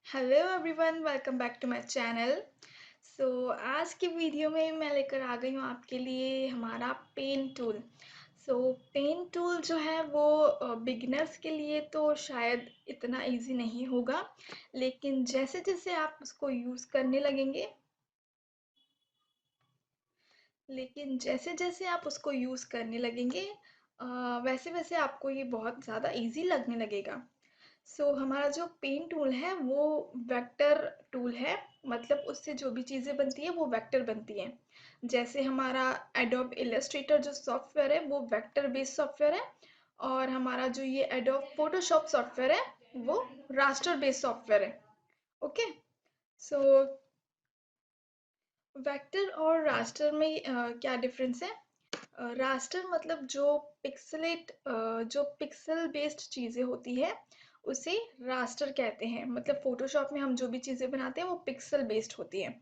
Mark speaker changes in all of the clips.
Speaker 1: Hello everyone, welcome back to my channel. आज की video में मैं लेकर आ गई हूँ आपके लिए हमारा पेन टूल। पेन टूल जो है वो बिगिनर्स के लिए तो शायद इतना इजी नहीं होगा, लेकिन जैसे जैसे आप उसको यूज़ करने लगेंगे आप उसको यूज़ करने लगेंगे, वैसे वैसे आपको ये बहुत ज़्यादा इजी लगने लगेगा। हमारा जो पेन टूल है वो वेक्टर टूल है। मतलब उससे जो भी चीज़ें बनती है वो वेक्टर बनती हैं। जैसे हमारा एडोब इलस्ट्रेटर जो सॉफ्टवेयर है वो वेक्टर बेस्ड सॉफ्टवेयर है, और हमारा जो ये एडोब फोटोशॉप सॉफ्टवेयर है वो रास्टर बेस्ड सॉफ्टवेयर है। ओके। सो वेक्टर और रास्टर में क्या डिफरेंस है? रास्टर मतलब जो पिक्सल बेस्ड चीज़ें होती है उसे रास्टर कहते हैं। मतलब फोटोशॉप में हम जो भी चीज़ें बनाते हैं वो पिक्सल बेस्ड होती हैं।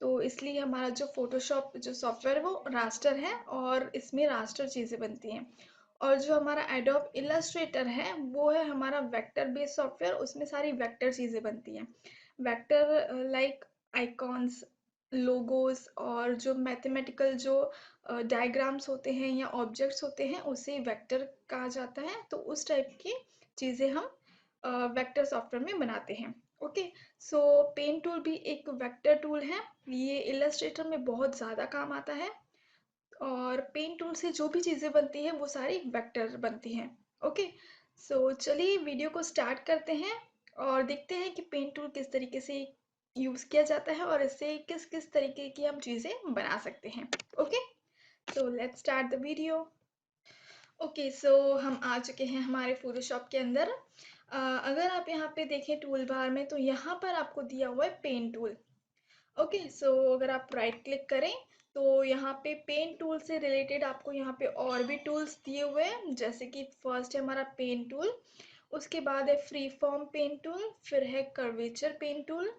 Speaker 1: तो इसलिए हमारा जो फोटोशॉप जो सॉफ्टवेयर है वो रास्टर है, और इसमें रास्टर चीज़ें बनती हैं। और जो हमारा एडोब इलस्ट्रेटर है वो है हमारा वेक्टर बेस्ड सॉफ्टवेयर, उसमें सारी वेक्टर चीज़ें बनती हैं। वेक्टर लाइक आइकॉन्स, लोगोस, और जो मैथमेटिकल जो डायग्राम्स होते हैं या ऑब्जेक्ट्स होते हैं उसे वेक्टर कहा जाता है। तो उस टाइप की चीज़ें हम वेक्टर सॉफ्टवेयर में बनाते हैं। ओके। सो पेन टूल भी एक वेक्टर टूल है। ये इलस्ट्रेटर में बहुत ज़्यादा काम आता है, और पेन टूल से जो भी चीज़ें बनती हैं वो सारी वेक्टर बनती हैं। ओके। चलिए वीडियो को स्टार्ट करते हैं और देखते हैं कि पेन टूल किस तरीके से यूज़ किया जाता है और इससे किस किस तरीके की हम चीज़ें बना सकते हैं। Okay. Let's start the video. Okay. हम आ चुके हैं हमारे फोटोशॉप के अंदर। अगर आप यहाँ पे देखें टूल बार में, तो यहाँ पर आपको दिया हुआ है पेन टूल। ओके। अगर आप राइट क्लिक करें तो यहाँ पे पेन टूल से रिलेटेड आपको यहाँ पे और भी टूल्स दिए हुए हैं। जैसे कि फर्स्ट है हमारा पेन टूल, उसके बाद है फ्री फॉर्म पेन टूल, फिर है कर्वेचर पेन टूल,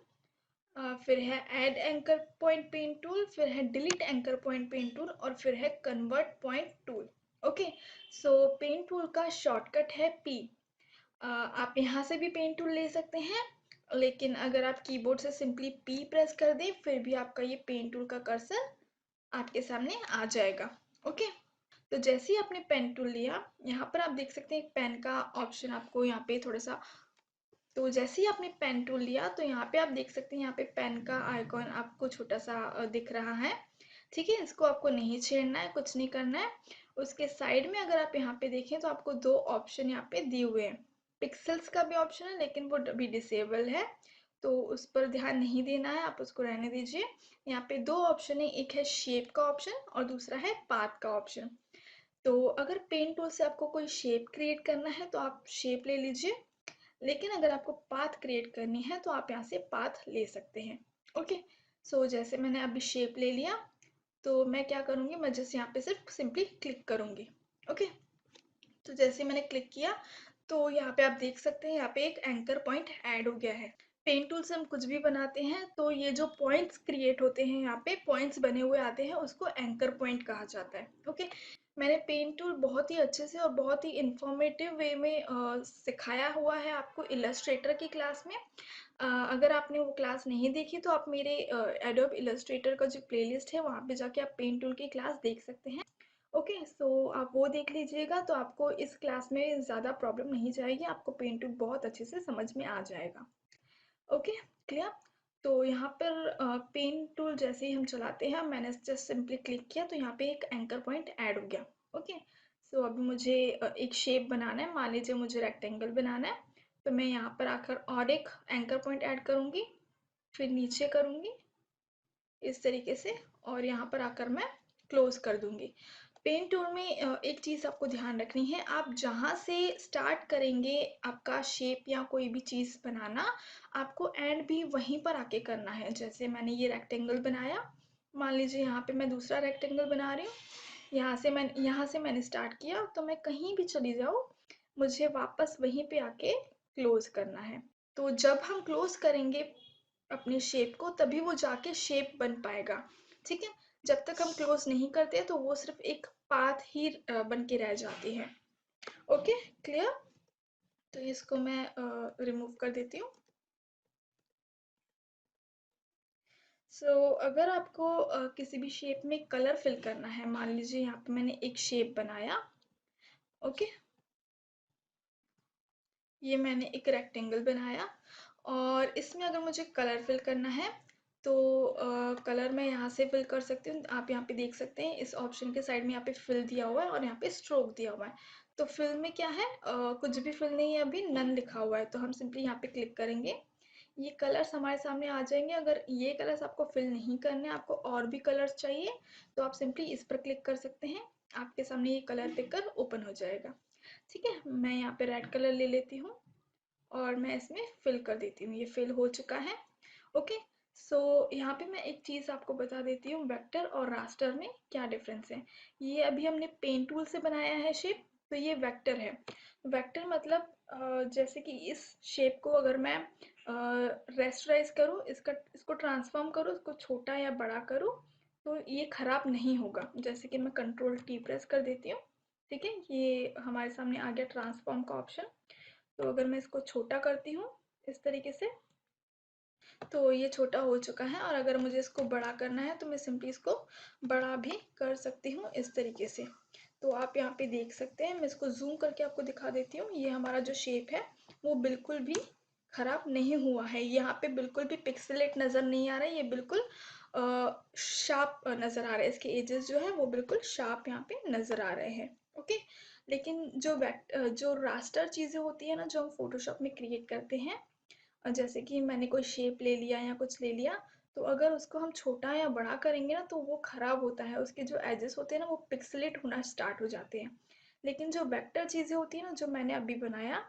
Speaker 1: फिर है add anchor point pen tool, फिर है delete anchor point pen tool, और फिर है convert point tool. Okay. Pen tool का शॉर्टकट है पी। आप यहाँ से भी पेन टूल ले सकते हैं, लेकिन अगर आप कीबोर्ड से सिंपली पी प्रेस कर दें फिर भी आपका ये पेन टूल का कर्सर आपके सामने आ जाएगा। ओके। तो जैसे ही आपने पेन टूल लिया, यहाँ पर आप देख सकते हैं एक पेन का ऑप्शन आपको यहाँ पे थोड़ा सा। तो जैसे ही आपने पेन टूल लिया तो यहाँ पे आप देख सकते हैं यहाँ पे पेन का आइकॉन आपको छोटा सा दिख रहा है। ठीक है, इसको आपको नहीं छेड़ना है, कुछ नहीं करना है। उसके साइड में अगर आप यहाँ पे देखें तो आपको दो ऑप्शन यहाँ पे दिए हुए हैं। पिक्सल्स का भी ऑप्शन है लेकिन वो अभी डिसेबल है, तो उस पर ध्यान नहीं देना है, आप उसको रहने दीजिए। यहाँ पे दो ऑप्शन है, एक है शेप का ऑप्शन और दूसरा है पाथ का ऑप्शन। तो अगर पेन टूल से आपको कोई शेप क्रिएट करना है तो आप शेप ले लीजिए, लेकिन अगर आपको पाथ क्रिएट करनी है तो आप यहाँ से पाथ ले सकते हैं। ओके। जैसे मैंने अभी शेप ले लिया, तो मैं क्या करूँगी, मैं जैसे यहाँ पे सिर्फ सिंपली क्लिक करूँगी। ओके। तो जैसे मैंने क्लिक किया तो यहाँ पे आप देख सकते हैं यहाँ पे एक एंकर पॉइंट ऐड हो गया है। पेन टूल से हम कुछ भी बनाते हैं तो ये जो पॉइंट्स क्रिएट होते हैं, यहाँ पे पॉइंट्स बने हुए आते हैं, उसको एंकर पॉइंट कहा जाता है। ओके। मैंने पेन टूल बहुत ही अच्छे से और बहुत ही इंफॉर्मेटिव वे में सिखाया हुआ है आपको इलस्ट्रेटर की क्लास में। अगर आपने वो क्लास नहीं देखी तो आप मेरे एडोब इलस्ट्रेटर का जो प्लेलिस्ट है वहाँ पे जाके आप पेन टूल की क्लास देख सकते हैं। ओके। आप वो देख लीजिएगा तो आपको इस क्लास में ज़्यादा प्रॉब्लम नहीं जाएगी, आपको पेन टूल बहुत अच्छे से समझ में आ जाएगा। ओके। क्लियर। तो यहाँ पर पेन टूल जैसे ही हम चलाते हैं, मैंने जस्ट सिंपली क्लिक किया तो यहाँ पे एक एंकर पॉइंट ऐड हो गया। ओके। अभी मुझे एक शेप बनाना है, मान लीजिए मुझे रेक्टेंगल बनाना है, तो मैं यहाँ पर आकर और एक एंकर पॉइंट ऐड करूँगी, फिर नीचे करूँगी इस तरीके से, और यहाँ पर आकर मैं क्लोज कर दूंगी। पेन टूल में एक चीज़ आपको ध्यान रखनी है, आप जहाँ से स्टार्ट करेंगे आपका शेप या कोई भी चीज़ बनाना, आपको एंड भी वहीं पर आके करना है। जैसे मैंने ये रेक्टेंगल बनाया, मान लीजिए यहाँ पे मैं दूसरा रेक्टेंगल बना रही हूँ, यहाँ से मैंने स्टार्ट किया, तो मैं कहीं भी चली जाऊँ मुझे वापस वहीं पे आके क्लोज करना है। तो जब हम क्लोज करेंगे अपने शेप को तभी वो जाके शेप बन पाएगा। ठीक है। जब तक हम क्लोज नहीं करते तो वो सिर्फ एक पाथ ही बन के रह जाती है। ओके। क्लियर। तो इसको मैं रिमूव कर देती हूँ। अगर आपको किसी भी शेप में कलर फिल करना है, मान लीजिए यहाँ पे मैंने एक शेप बनाया। ओके, ये मैंने एक रेक्टेंगल बनाया और इसमें अगर मुझे कलर फिल करना है तो कलर मैं यहाँ से फिल कर सकती हूँ। आप यहाँ पे देख सकते हैं इस ऑप्शन के साइड में यहाँ पे फिल दिया हुआ है और यहाँ पे स्ट्रोक दिया हुआ है। तो फिल में क्या है, कुछ भी फिल नहीं है, अभी नन लिखा हुआ है, तो हम सिंपली यहाँ पे क्लिक करेंगे। ये कलर्स हमारे सामने आ जाएंगे। अगर ये कलर्स आपको फिल नहीं करने, आपको और भी कलर्स चाहिए, तो आप सिंपली इस पर क्लिक कर सकते हैं। आपके सामने ये कलर पिकर ओपन हो जाएगा। ठीक है, मैं यहाँ पे रेड कलर ले लेती हूँ और मैं इसमें फिल कर देती हूँ। ये फिल हो चुका है। ओके, यहाँ पे मैं एक चीज़ आपको बता देती हूँ, वेक्टर और रास्टर में क्या डिफरेंस है। ये अभी हमने पेन टूल से बनाया है शेप, तो ये वेक्टर है। वेक्टर मतलब जैसे कि इस शेप को अगर मैं रेस्टराइज करूँ, इसको ट्रांसफॉर्म करूँ, इसको छोटा या बड़ा करूँ, तो ये खराब नहीं होगा। जैसे कि मैं कंट्रोल टी प्रेस कर देती हूँ। ठीक है, ये हमारे सामने आ गया ट्रांसफॉर्म का ऑप्शन। तो अगर मैं इसको छोटा करती हूँ इस तरीके से, तो ये छोटा हो चुका है। और अगर मुझे इसको बड़ा करना है तो मैं सिंपली इसको बड़ा भी कर सकती हूँ इस तरीके से। तो आप यहाँ पे देख सकते हैं, मैं इसको जूम करके आपको दिखा देती हूँ। ये हमारा जो शेप है वो बिल्कुल भी खराब नहीं हुआ है। यहाँ पे बिल्कुल भी पिक्सेलेट नज़र नहीं आ रहा है, ये बिल्कुल शार्प नज़र आ रहा है। इसके एजेस जो है वो बिल्कुल शार्प यहाँ पे नज़र आ रहे हैं। ओके, लेकिन जो रास्टर चीज़ें होती है ना, जो हम फोटोशॉप में क्रिएट करते हैं, जैसे कि मैंने कोई शेप ले लिया या कुछ ले लिया, तो अगर उसको हम छोटा या बड़ा करेंगे ना तो वो खराब होता है। उसके जो एजेस होते हैं ना वो पिक्सेलेट होना स्टार्ट हो जाते हैं। लेकिन जो वेक्टर चीज़ें होती हैं ना, जो मैंने अभी बनाया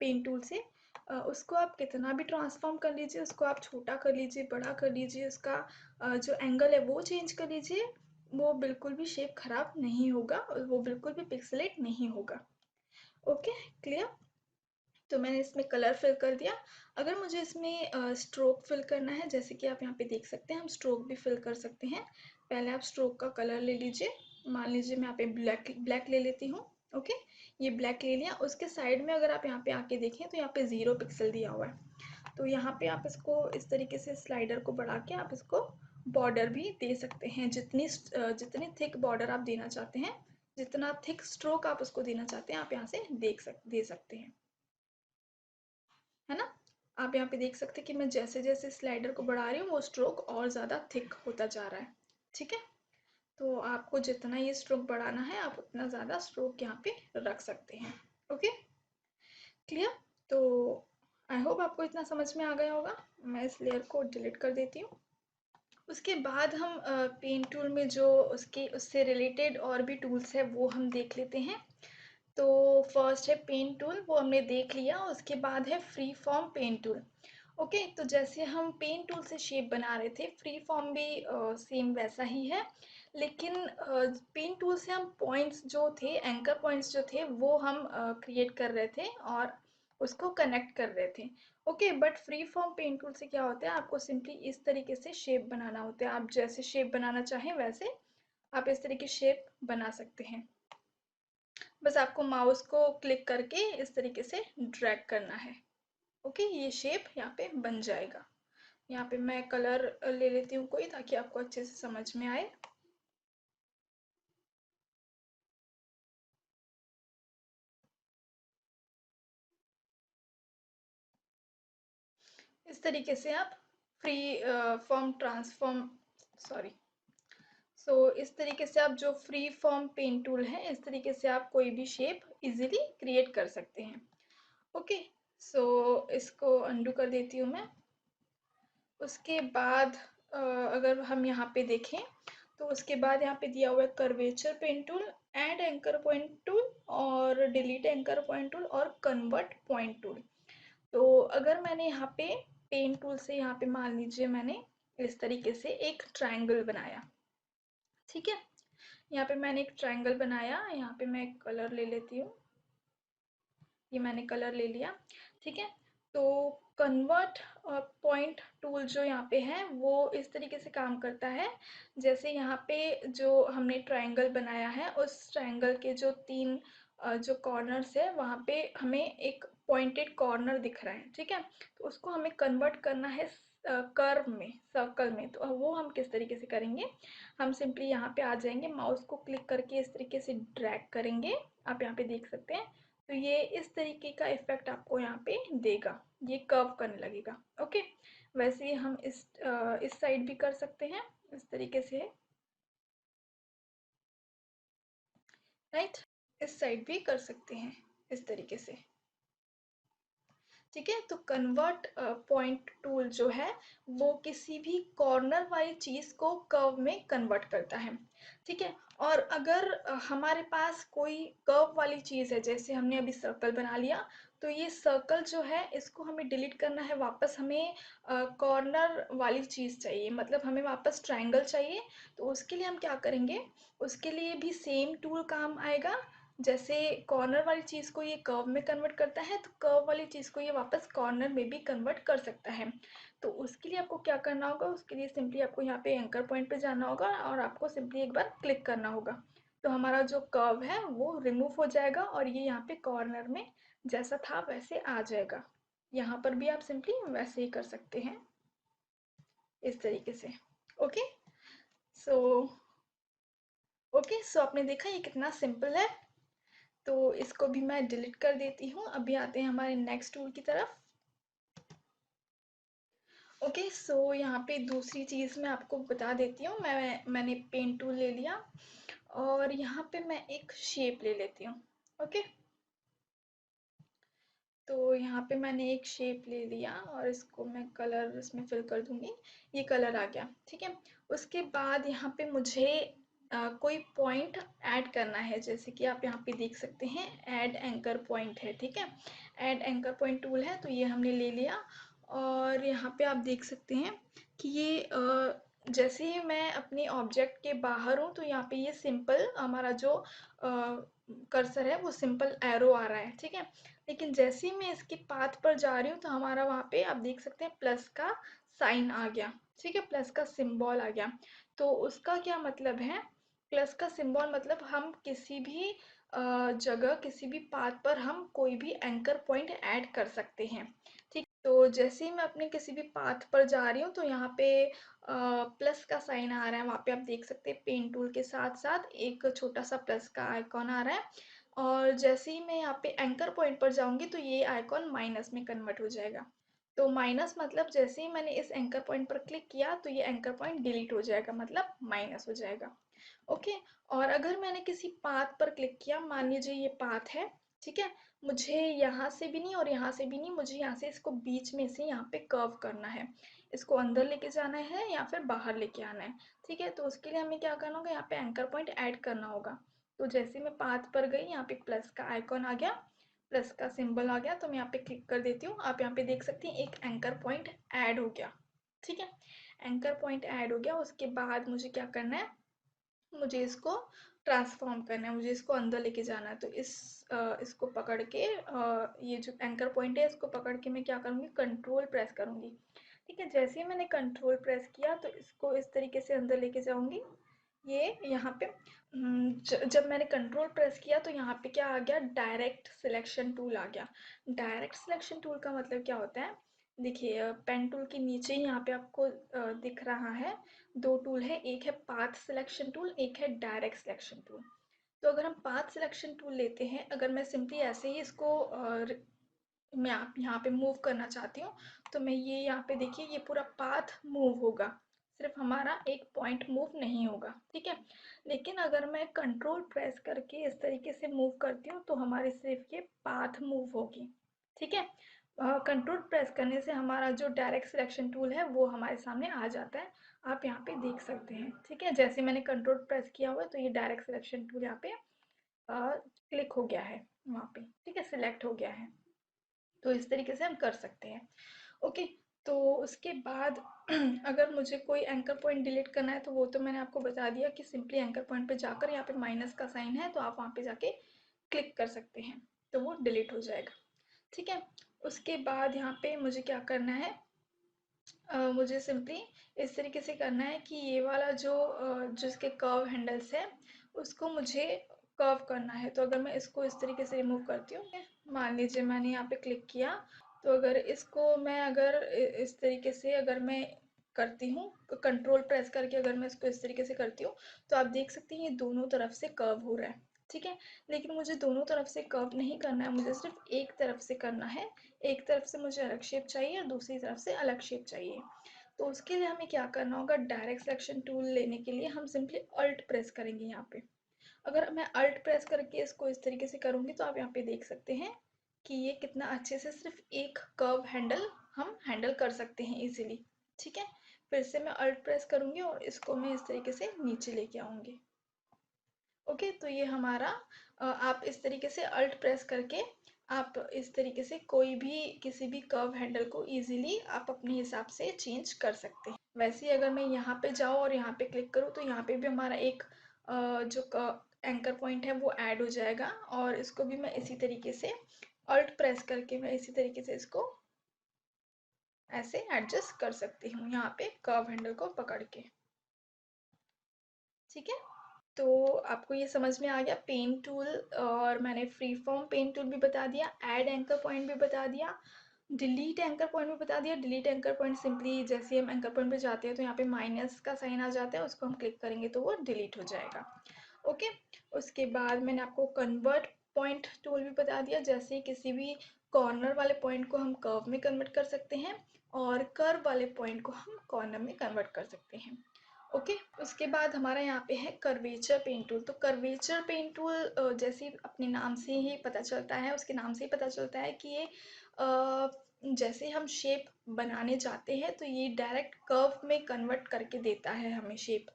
Speaker 1: पेन टूल से, उसको आप कितना भी ट्रांसफॉर्म कर लीजिए, उसको आप छोटा कर लीजिए, बड़ा कर लीजिए, उसका जो एंगल है वो चेंज कर लीजिए, वो बिल्कुल भी शेप खराब नहीं होगा और वो बिल्कुल भी पिक्सेलेट नहीं होगा। Okay, clear. तो मैंने इसमें कलर फिल कर दिया। अगर मुझे इसमें स्ट्रोक फिल करना है, जैसे कि आप यहाँ पे देख सकते हैं, हम स्ट्रोक भी फिल कर सकते हैं। पहले आप स्ट्रोक का कलर ले लीजिए। मान लीजिए मैं यहाँ पे ब्लैक ब्लैक ले लेती हूँ। ओके, ये ब्लैक ले लिया। उसके साइड में अगर आप यहाँ पे आके देखें तो यहाँ पे 0 पिक्सल दिया हुआ है। तो यहाँ पे आप इसको इस तरीके से स्लाइडर को बढ़ा के आप इसको बॉर्डर भी दे सकते हैं। जितनी थिक बॉर्डर आप देना चाहते हैं, जितना थिक स्ट्रोक आप उसको देना चाहते हैं, आप यहाँ से दे सकते हैं, है ना। आप यहाँ पे देख सकते हैं कि मैं जैसे जैसे स्लाइडर को बढ़ा रही हूँ वो स्ट्रोक और ज़्यादा थिक होता जा रहा है। ठीक है, तो आपको जितना ये स्ट्रोक बढ़ाना है आप उतना ज़्यादा स्ट्रोक यहाँ पे रख सकते हैं। Okay, clear. तो आई होप आपको इतना समझ में आ गया होगा। मैं इस लेयर को डिलीट कर देती हूँ। उसके बाद हम पेन टूल में जो उससे रिलेटेड और भी टूल्स है वो हम देख लेते हैं। तो फर्स्ट है पेन टूल, वो हमने देख लिया। उसके बाद है free form pen tool. Okay, तो जैसे हम पेन टूल से शेप बना रहे थे, फ्री फॉर्म भी सेम वैसा ही है। लेकिन पेन टूल से हम पॉइंट्स जो थे, एंकर पॉइंट्स जो थे, वो हम क्रिएट कर रहे थे और उसको कनेक्ट कर रहे थे। Okay, but free form pen tool से क्या होता है, आपको सिंपली इस तरीके से शेप बनाना होता है। आप जैसे शेप बनाना चाहें वैसे आप इस तरीके शेप बना सकते हैं। बस आपको माउस को क्लिक करके इस तरीके से ड्रैग करना है। ओके, ये शेप यहाँ पे बन जाएगा। यहाँ पे मैं कलर ले लेती हूँ कोई, ताकि आपको अच्छे से समझ में आए। इस तरीके से आप फ्री फॉर्म ट्रांसफॉर्म सॉरी इस तरीके से आप जो फ्री फॉर्म पेन टूल है, इस तरीके से आप कोई भी शेप इजीली क्रिएट कर सकते हैं। ओके, इसको अंडू कर देती हूँ मैं। उसके बाद अगर हम यहाँ पे देखें तो उसके बाद यहाँ पे दिया हुआ है curvature pen tool, add anchor point tool, और डिलीट एंकर पॉइंट टूल, और कन्वर्ट पॉइंट टूल। तो अगर मैंने यहाँ पे पेन टूल से यहाँ पे मान लीजिए मैंने इस तरीके से एक ट्रायंगल बनाया। ठीक है, यहाँ पे मैंने एक ट्रायंगल बनाया। यहाँ पे मैं एक कलर ले लेती हूँ। ये मैंने कलर ले लिया। ठीक है, तो कन्वर्ट पॉइंट टूल जो यहाँ पे है वो इस तरीके से काम करता है। जैसे यहाँ पे जो हमने ट्रायंगल बनाया है, उस ट्रायंगल के जो तीन जो कॉर्नर्स है, वहाँ पे हमें एक पॉइंटेड कॉर्नर दिख रहा है। ठीक है, तो उसको हमें कन्वर्ट करना है कर्व में, सर्कल में। तो वो हम किस तरीके से करेंगे, हम सिंपली यहाँ पे आ जाएंगे, माउस को क्लिक करके इस तरीके से ड्रैग करेंगे, आप यहाँ पे देख सकते हैं। तो ये इस तरीके का इफेक्ट आपको यहाँ पे देगा, ये कर्व करने लगेगा। ओके, वैसे ही हम इस साइड भी कर सकते हैं इस तरीके से, राइट। इस साइड भी कर सकते हैं इस तरीके से, ठीक है। तो कन्वर्ट पॉइंट टूल जो है वो किसी भी कॉर्नर वाली चीज़ को कर्व में कन्वर्ट करता है, ठीक है। और अगर हमारे पास कोई कर्व वाली चीज़ है, जैसे हमने अभी सर्कल बना लिया, तो ये सर्कल जो है इसको हमें डिलीट करना है, वापस हमें कॉर्नर वाली चीज़ चाहिए, मतलब हमें वापस ट्रायंगल चाहिए। तो उसके लिए हम क्या करेंगे, उसके लिए भी सेम टूल काम आएगा। जैसे कॉर्नर वाली चीज़ को ये कर्व में कन्वर्ट करता है, तो कर्व वाली चीज़ को ये वापस कॉर्नर में भी कन्वर्ट कर सकता है। तो उसके लिए आपको क्या करना होगा, उसके लिए सिंपली आपको यहाँ पे एंकर पॉइंट पे जाना होगा और आपको सिंपली एक बार क्लिक करना होगा। तो हमारा जो कर्व है वो रिमूव हो जाएगा और ये यहाँ पे कॉर्नर में जैसा था वैसे आ जाएगा। यहाँ पर भी आप सिंपली वैसे ही कर सकते हैं इस तरीके से। ओके, सो ओके, सो आपने देखा ये कितना सिंपल है। तो इसको भी मैं डिलीट कर देती हूँ। अभी आते हैं हमारे नेक्स्ट टूल की तरफ। ओके, सो यहाँ पे दूसरी चीज़ मैं आपको बता देती हूँ। मैंने पेन टूल ले लिया और यहाँ पे मैं एक शेप ले लेती हूँ। ओके, तो यहाँ पे मैंने एक शेप ले लिया और इसको मैं कलर इसमें फिल कर दूंगी। ये कलर आ गया, ठीक है। उसके बाद यहाँ पे मुझे कोई पॉइंट ऐड करना है, जैसे कि आप यहाँ पे देख सकते हैं ऐड एंकर पॉइंट है, ठीक है। ऐड एंकर पॉइंट टूल है, तो ये हमने ले लिया। और यहाँ पे आप देख सकते हैं कि ये जैसे ही मैं अपने ऑब्जेक्ट के बाहर हूँ, तो यहाँ पे ये सिंपल हमारा जो कर्सर है वो सिंपल एरो आ रहा है, ठीक है। लेकिन जैसे ही मैं इसके पाथ पर जा रही हूँ, तो हमारा वहाँ पे आप देख सकते हैं प्लस का साइन आ गया, ठीक है, प्लस का सिंबल आ गया। तो उसका क्या मतलब है, प्लस का सिंबल मतलब हम किसी भी जगह, किसी भी पाथ पर हम कोई भी एंकर पॉइंट ऐड कर सकते हैं, ठीक। तो जैसे ही मैं अपने किसी भी पाथ पर जा रही हूँ, तो यहाँ पे प्लस का साइन आ रहा है, वहाँ पे आप देख सकते हैं पेन टूल के साथ साथ एक छोटा सा प्लस का आइकॉन आ रहा है। और जैसे ही मैं यहाँ पे एंकर पॉइंट पर जाऊंगी, तो ये आइकॉन माइनस में कन्वर्ट हो जाएगा। तो माइनस मतलब जैसे ही मैंने इस एंकर पॉइंट पर क्लिक किया, तो ये एंकर पॉइंट डिलीट हो जाएगा, मतलब माइनस हो जाएगा। ओके, और अगर मैंने किसी पाथ पर क्लिक किया, मान लीजिए ये पाथ है, ठीक है। मुझे यहाँ से भी नहीं और यहाँ से भी नहीं, मुझे यहाँ से इसको बीच में से यहाँ पे कर्व करना है, इसको अंदर लेके जाना है या फिर बाहर लेके आना है, ठीक है। तो उसके लिए हमें क्या करना होगा, यहाँ पे एंकर पॉइंट ऐड करना होगा। तो जैसे मैं पाथ पर गई, यहाँ पे प्लस का आइकॉन आ गया, प्लस का सिंबल आ गया, तो मैं यहाँ पे क्लिक कर देती हूँ। आप यहाँ पे देख सकते हैं एक एंकर पॉइंट ऐड हो गया, ठीक है। एंकर पॉइंट ऐड हो गया, उसके बाद मुझे क्या करना है, मुझे इसको ट्रांसफॉर्म करना है, मुझे इसको अंदर लेके जाना है। तो इसको पकड़ के ये जो एंकर पॉइंट है इसको पकड़ के मैं क्या करूँगी, कंट्रोल प्रेस करूँगी, ठीक है। जैसे ही मैंने कंट्रोल प्रेस किया, तो इसको इस तरीके से अंदर लेके जाऊँगी। ये यहाँ पे जब मैंने कंट्रोल प्रेस किया, तो यहाँ पे क्या आ गया, डायरेक्ट सिलेक्शन टूल आ गया। डायरेक्ट सिलेक्शन टूल का मतलब क्या होता है, देखिए पेन टूल के नीचे ही यहाँ पे आपको दिख रहा है दो टूल है, एक है पाथ सिलेक्शन टूल, एक है डायरेक्ट सिलेक्शन टूल। तो अगर हम पाथ सिलेक्शन टूल लेते हैं, अगर मैं सिंपली ऐसे ही इसको मैं आप यहाँ पे मूव करना चाहती हूँ, तो मैं ये यहाँ पे देखिए ये पूरा पाथ मूव होगा, सिर्फ हमारा एक पॉइंट मूव नहीं होगा, ठीक है। लेकिन अगर मैं कंट्रोल प्रेस करके इस तरीके से मूव करती हूँ, तो हमारी सिर्फ ये पाथ मूव होगी, ठीक है। कंट्रोल प्रेस करने से हमारा जो डायरेक्ट सिलेक्शन टूल है वो हमारे सामने आ जाता है, आप यहाँ पे देख सकते हैं, ठीक है। जैसे मैंने कंट्रोल प्रेस किया हुआ है, तो ये डायरेक्ट सिलेक्शन टूल यहाँ पे क्लिक हो गया है वहाँ पे, ठीक है, सिलेक्ट हो गया है। तो इस तरीके से हम कर सकते हैं। ओके, तो उसके बाद अगर मुझे कोई एंकर पॉइंट डिलीट करना है, तो वो तो मैंने आपको बता दिया कि सिंपली एंकर पॉइंट पे जाकर यहाँ पे माइनस का साइन है, तो आप वहाँ पे जाके क्लिक कर सकते हैं, तो वो डिलीट हो जाएगा, ठीक है। उसके बाद यहाँ पे मुझे क्या करना है, मुझे सिंपली इस तरीके से करना है कि ये वाला जो जिसके कर्व हैंडल्स है उसको मुझे कर्व करना है। तो अगर मैं इसको इस तरीके से रिमूव करती हूँ, मान लीजिए मैंने यहाँ पे क्लिक किया तो अगर इसको मैं अगर इस तरीके से अगर मैं करती हूँ, कंट्रोल प्रेस करके अगर मैं इसको इस तरीके से करती हूँ, तो आप देख सकते हैं ये दोनों तरफ से कर्व हो रहा है, ठीक है। लेकिन मुझे दोनों तरफ से कर्व नहीं करना है, मुझे सिर्फ एक तरफ से करना है। एक तरफ से मुझे अलग शेप चाहिए और दूसरी तरफ से अलग शेप चाहिए। तो उसके लिए हमें क्या करना होगा, डायरेक्ट सिलेक्शन टूल लेने के लिए हम सिंपली अल्ट प्रेस करेंगे यहाँ पे। अगर मैं अल्ट प्रेस करके इसको इस तरीके से करूँगी तो आप यहाँ पे देख सकते हैं कि ये कितना अच्छे से सिर्फ एक कर्व हैंडल हम हैंडल कर सकते हैं इजीली, ठीक है। फिर से मैं अल्ट प्रेस करूँगी और इसको मैं इस तरीके से नीचे लेके आऊँगी। ओके, तो ये हमारा आप इस तरीके से अल्ट प्रेस करके आप इस तरीके से कोई भी किसी भी कर्व हैंडल को इजीली आप अपने हिसाब से चेंज कर सकते हैं। वैसे ही अगर मैं यहाँ पे जाऊँ और यहाँ पे क्लिक करूँ तो यहाँ पे भी हमारा एक जो एंकर पॉइंट है वो ऐड हो जाएगा, और इसको भी मैं इसी तरीके से अल्ट प्रेस करके मैं इसी तरीके से इसको ऐसे एडजस्ट कर सकती हूँ यहाँ पे कर्व हैंडल को पकड़ के, ठीक है। तो आपको ये समझ में आ गया पेन टूल, और मैंने फ्री फॉर्म पेन टूल भी बता दिया, ऐड एंकर पॉइंट भी बता दिया, डिलीट एंकर पॉइंट भी बता दिया। डिलीट एंकर पॉइंट सिंपली जैसे हम एंकर पॉइंट पे जाते हैं तो यहाँ पे माइनस का साइन आ जाता है, उसको हम क्लिक करेंगे तो वो डिलीट हो जाएगा। ओके, उसके बाद मैंने आपको कन्वर्ट पॉइंट टूल भी बता दिया, जैसे किसी भी कॉर्नर वाले पॉइंट को हम कर्व में कन्वर्ट कर सकते हैं और कर्व वाले पॉइंट को हम कॉर्नर में कन्वर्ट कर सकते हैं। ओके, उसके बाद हमारा यहाँ पे है कर्वेचर पेन टूल। तो कर्वेचर पेन टूल जैसे अपने नाम से ही पता चलता है, उसके नाम से ही पता चलता है कि ये जैसे हम शेप बनाने जाते हैं तो ये डायरेक्ट कर्व में कन्वर्ट करके देता है हमें शेप।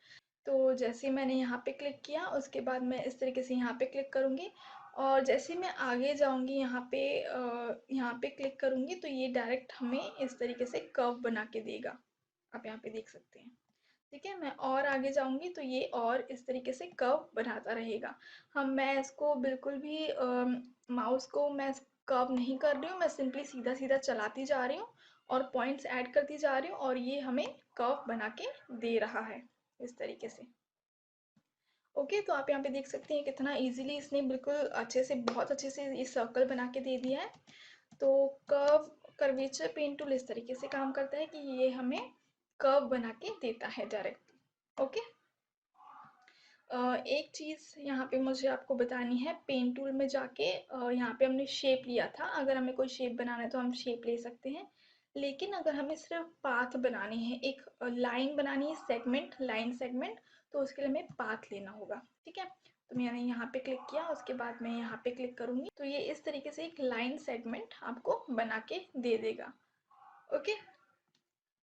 Speaker 1: तो जैसे मैंने यहाँ पे क्लिक किया, उसके बाद मैं इस तरीके से यहाँ पे क्लिक करूँगी, और जैसे मैं आगे जाऊँगी यहाँ पे क्लिक करूँगी तो ये डायरेक्ट हमें इस तरीके से कर्व बना के देगा। आप यहाँ पे देख सकते हैं, ठीक है। मैं और आगे जाऊँगी तो ये और इस तरीके से कर्व बनाता रहेगा। मैं इसको बिल्कुल भी माउस को मैं कर्व नहीं कर रही हूँ, मैं सिंपली सीधा-सीधा चलाती जा रही हूँ और पॉइंट्स ऐड करती जा रही हूँ, और ये हमें कर्व बना के दे रहा है इस तरीके से। ओके, तो आप यहाँ पे देख सकते हैं कितना ईज़िली इसने बिल्कुल अच्छे से, बहुत अच्छे से ये सर्कल बना के दे दिया है। तो कर्वेचर पेन टूल इस तरीके से काम करता है कि ये हमें कर्व बना के देता है डायरेक्ट। ओके, एक चीज़ यहाँ पे मुझे आपको बतानी है, पेन टूल में जाके यहाँ पे हमने शेप लिया था, अगर हमें कोई शेप बनाना है तो हम शेप ले सकते हैं। लेकिन अगर हमें सिर्फ पाथ बनानी है, एक लाइन बनानी है, सेगमेंट, लाइन सेगमेंट, तो उसके लिए हमें पाथ लेना होगा, ठीक है। तो मैंने यहाँ पे क्लिक किया, उसके बाद मैं यहाँ पे क्लिक करूँगी तो ये इस तरीके से एक लाइन सेगमेंट आपको बना के दे देगा। ओके,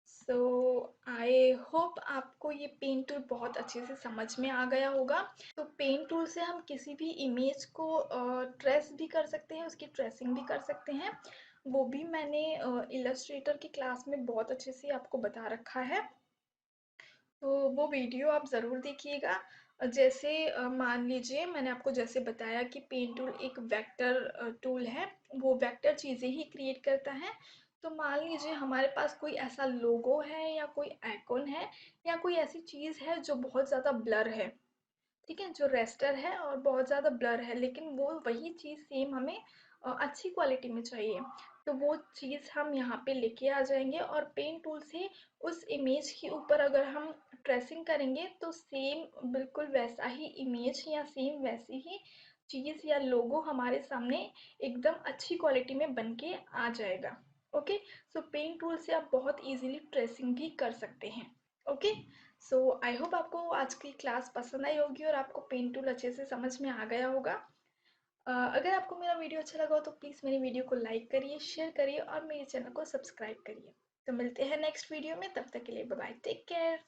Speaker 1: सो आई होप आपको ये पेन टूल बहुत अच्छे से समझ में आ गया होगा। तो पेन टूल से हम किसी भी इमेज को ट्रेस भी कर सकते हैं, उसकी ट्रेसिंग भी कर सकते हैं। वो भी मैंने इलस्ट्रेटर की क्लास में बहुत अच्छे से आपको बता रखा है, तो वो वीडियो आप ज़रूर देखिएगा। जैसे मान लीजिए मैंने आपको जैसे बताया कि पेन टूल एक वेक्टर टूल है, वो वेक्टर चीज़ें ही क्रिएट करता है। तो मान लीजिए हमारे पास कोई ऐसा लोगो है या कोई आइकॉन है या कोई ऐसी चीज़ है जो बहुत ज़्यादा ब्लर है, ठीक है, जो रेस्टर है और बहुत ज़्यादा ब्लर है, लेकिन वो वही चीज़ सेम हमें अच्छी क्वालिटी में चाहिए। तो वो चीज़ हम यहाँ पे लेके आ जाएंगे और पेन टूल से उस इमेज के ऊपर अगर हम ट्रेसिंग करेंगे तो सेम बिल्कुल वैसा ही इमेज या सेम वैसी ही चीज़ या लोगो हमारे सामने एकदम अच्छी क्वालिटी में बन के आ जाएगा। ओके, सो पेन टूल से आप बहुत इजीली ट्रेसिंग भी कर सकते हैं। ओके, सो आई होप आपको आज की क्लास पसंद आई होगी और आपको पेन टूल अच्छे से समझ में आ गया होगा। अगर आपको मेरा वीडियो अच्छा लगा हो तो प्लीज़ मेरी वीडियो को लाइक करिए, शेयर करिए और मेरे चैनल को सब्सक्राइब करिए। तो मिलते हैं नेक्स्ट वीडियो में, तब तक के लिए बाय बाय, टेक केयर।